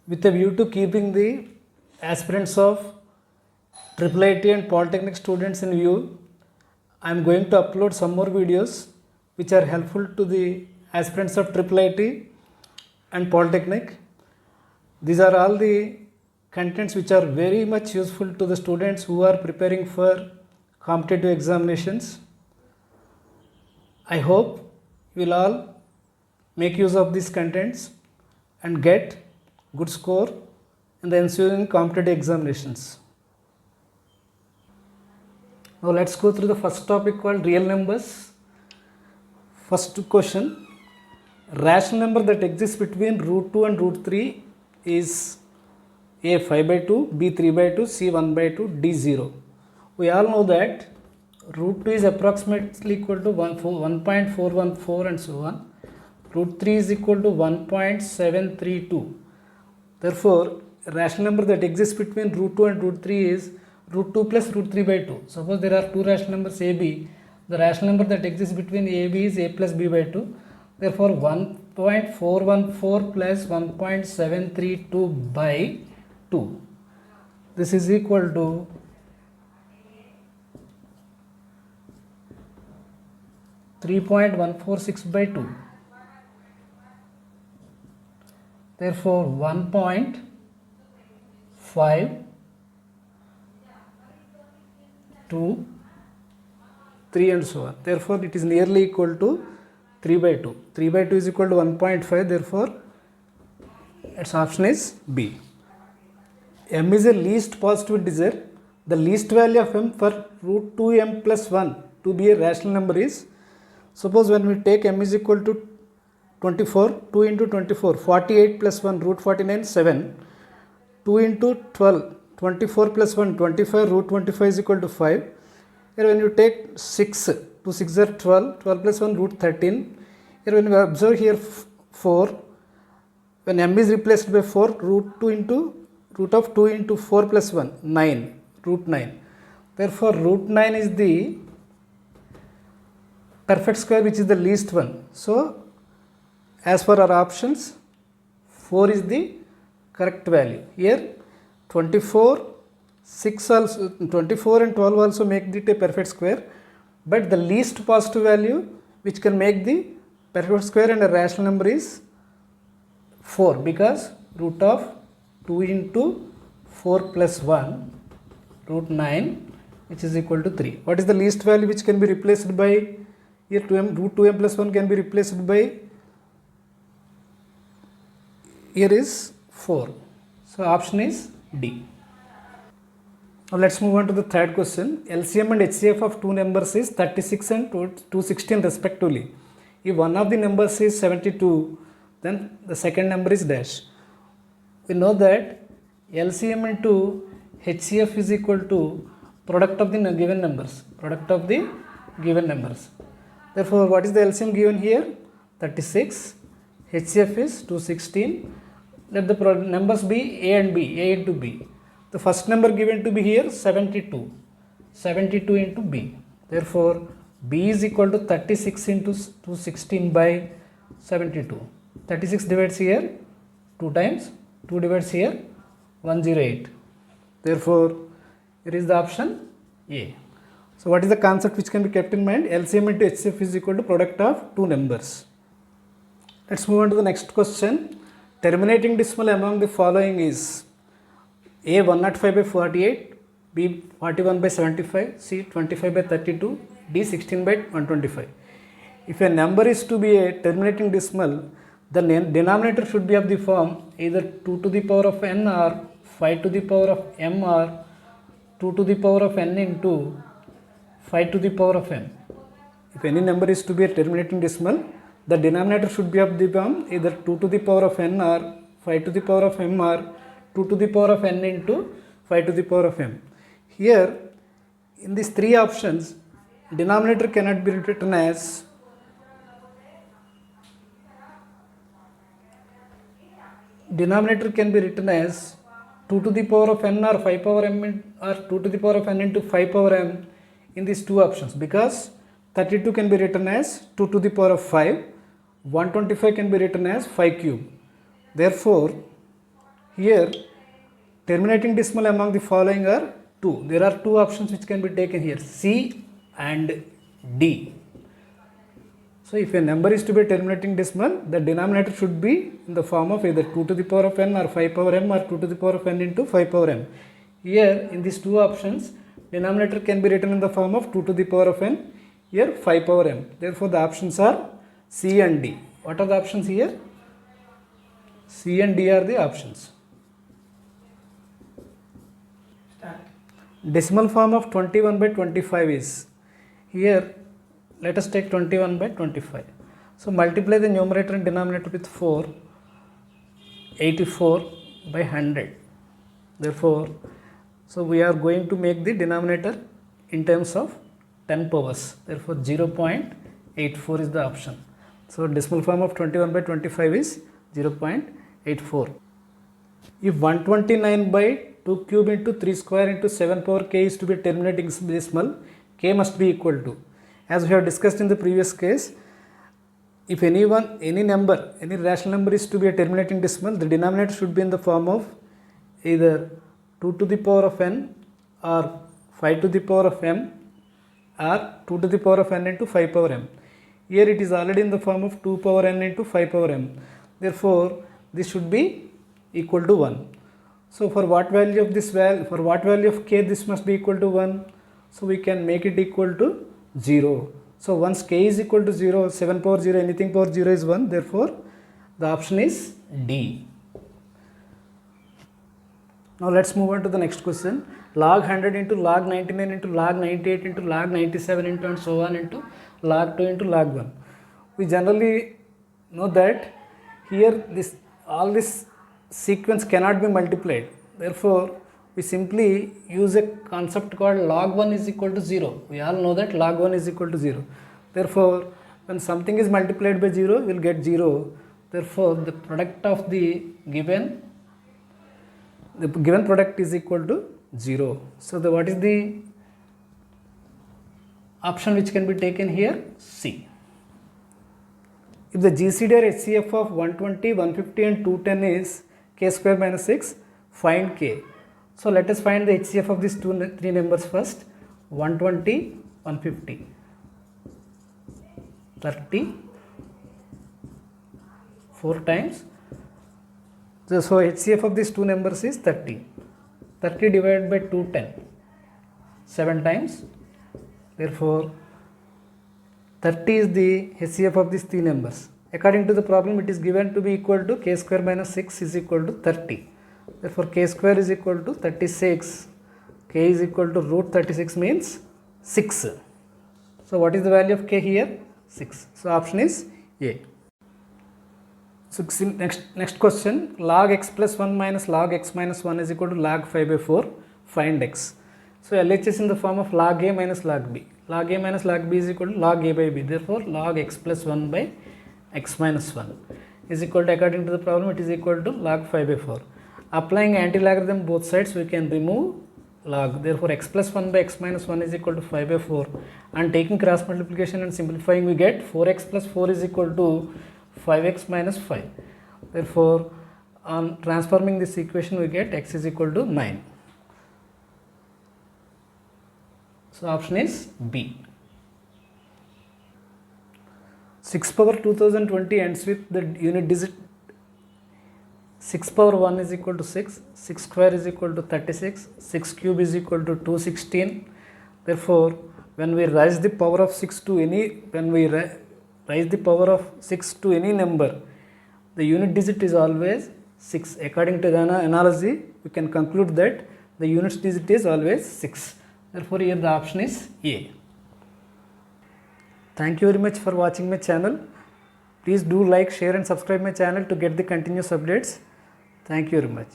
With a view to keeping the aspirants of IIIT and Polytechnic students in view, I am going to upload some more videos which are helpful to the aspirants of IIIT and Polytechnic. These are all the contents which are very much useful to the students who are preparing for competitive examinations. I hope you will all make use of these contents and get good score in the ensuing competitive examinations. Now let's go through the first topic called real numbers. First question, rational number that exists between root 2 and root 3 is A 5 by 2, B 3 by 2, C 1 by 2, D 0. We all know that root 2 is approximately equal to 1.414 and so on. Root 3 is equal to 1.732. Therefore, a rational number that exists between root 2 and root 3 is root 2 plus root 3 by 2. Suppose there are two rational numbers a, b. The rational number that exists between a, b is a plus b by 2. Therefore, 1.414 plus 1.732 by 2. This is equal to 3.146 by 2. Therefore, 1.5, 2, 3 and so on. Therefore, it is nearly equal to 3 by 2. 3 by 2 is equal to 1.5. Therefore, its option is B. M is a least positive integer. The least value of m for root 2m plus 1 to be a rational number is, suppose when we take m is equal to 24, 2 into 24, 48 plus 1, root 49, 7. 2 into 12, 24 plus 1, 25, root 25 is equal to 5. Here when you take 6, 2 6 are 12, 12 plus 1, root 13. Here when we observe here 4, when m is replaced by 4, root 2 into, root of 2 into 4 plus 1, 9, root 9. Therefore, root 9 is the perfect square which is the least one. So, as per our options, 4 is the correct value. Here 24, 6 also, 24 and 12 also make it a perfect square, but the least positive value which can make the perfect square and a rational number is 4, because root of 2 into 4 plus 1, root 9, which is equal to 3. What is the least value which can be replaced by, here 2m, root 2m plus 1 can be replaced by, here is 4. So, option is D. Now, let's move on to the third question. LCM and HCF of two numbers is 36 and 216 respectively. If one of the numbers is 72, then the second number is dash. We know that LCM into HCF is equal to product of the given numbers. Product of the given numbers. Therefore, what is the LCM given here? 36. HCF is 216. Let the numbers be A and B, A into B. The first number given to be here 72. 72 into B. Therefore, B is equal to 36 into 216 by 72. 36 divides here 2 times, 2 divides here 108. Therefore, here is the option A. So, what is the concept which can be kept in mind? LCM into HCF is equal to product of two numbers. Let's move on to the next question. Terminating decimal among the following is A 105 by 48, B 41 by 75, C 25 by 32, D 16 by 125. If a number is to be a terminating decimal, the denominator should be of the form either 2 to the power of n or 5 to the power of m or 2 to the power of n into 5 to the power of m. If any number is to be a terminating decimal, the denominator should be of the form either 2 to the power of n or 5 to the power of m or 2 to the power of n into 5 to the power of m. Here, in these three options, denominator cannot be written as denominator can be written as 2 to the power of n or 5 power m or 2 to the power of n into 5 power m in these two options, because 32 can be written as 2 to the power of 5, 125 can be written as 5 cube. Therefore, Here terminating decimal among the following are 2. There are two options which can be taken here, C and D. So if a number is to be a terminating decimal, the denominator should be in the form of either 2 to the power of n or 5 power m or 2 to the power of n into 5 power m. Here in these two options, denominator can be written in the form of 2 to the power of n, here 5 power m. Therefore the options are C and D. What are the options here? C and D are the options. Decimal form of 21 by 25 is, here let us take 21 by 25. So multiply the numerator and denominator with 4, 84 by 100. Therefore, so we are going to make the denominator in terms of 10 powers. Therefore 0.84 is the option. So decimal form of 21 by 25 is 0.84. If 129 by 2 cube into 3 square into 7 power k is to be terminating decimal, k must be equal to, as we have discussed in the previous case, if any rational number is to be a terminating decimal, the denominator should be in the form of either 2 to the power of n or 5 to the power of m or 2 to the power of n into 5 power m. Here it is already in the form of 2 power n into 5 power m. Therefore, this should be equal to 1. So for what value of this for what value of k this must be equal to 1? So we can make it equal to 0. So once k is equal to 0, 7 power 0, anything power 0 is 1. Therefore, the option is D. Now let's move on to the next question. Log 100 into log 99 into log 98 into log 97 into and so on into log 2 into log 1. We generally know that here all this sequence cannot be multiplied. Therefore, we simply use a concept called log 1 is equal to 0. We all know that log 1 is equal to 0. Therefore, when something is multiplied by 0, we will get 0. Therefore, the product of the given product is equal to 0. So, what is the option which can be taken here? C. If the GCD or HCF of 120, 150 and 210 is k square minus 6, find k. So let us find the HCF of these three numbers first. 120, 150, 30, 4 times. So HCF of these two numbers is 30. 30 divided by 210, 7 times. Therefore, 30 is the HCF of these three numbers. According to the problem, it is given to be equal to k square minus 6 is equal to 30. Therefore, k square is equal to 36. K is equal to root 36 means 6. So, what is the value of k here? 6. So, option is A. So, next question. Log x plus 1 minus log x minus 1 is equal to log 5 by 4. Find x. So, LHS in the form of log A minus log B. Log A minus log B is equal to log A by B. Therefore, log x plus 1 by x minus 1 is equal to, according to the problem, it is equal to log 5 by 4. Applying anti-logarithm both sides, we can remove log. Therefore, x plus 1 by x minus 1 is equal to 5 by 4. And taking cross multiplication and simplifying, we get 4x plus 4 is equal to 5x minus 5. Therefore, on transforming this equation, we get x is equal to 9. So, option is B. 6 power 2020 ends with the unit digit 6 power 1 is equal to 6, 6 square is equal to 36, 6 cube is equal to 216. Therefore, when we raise the power of 6 to any, number, the unit digit is always 6. According to the analogy, we can conclude that the unit digit is always 6. Therefore, here the option is A. Thank you very much for watching my channel. Please do like, share and subscribe my channel to get the continuous updates. Thank you very much.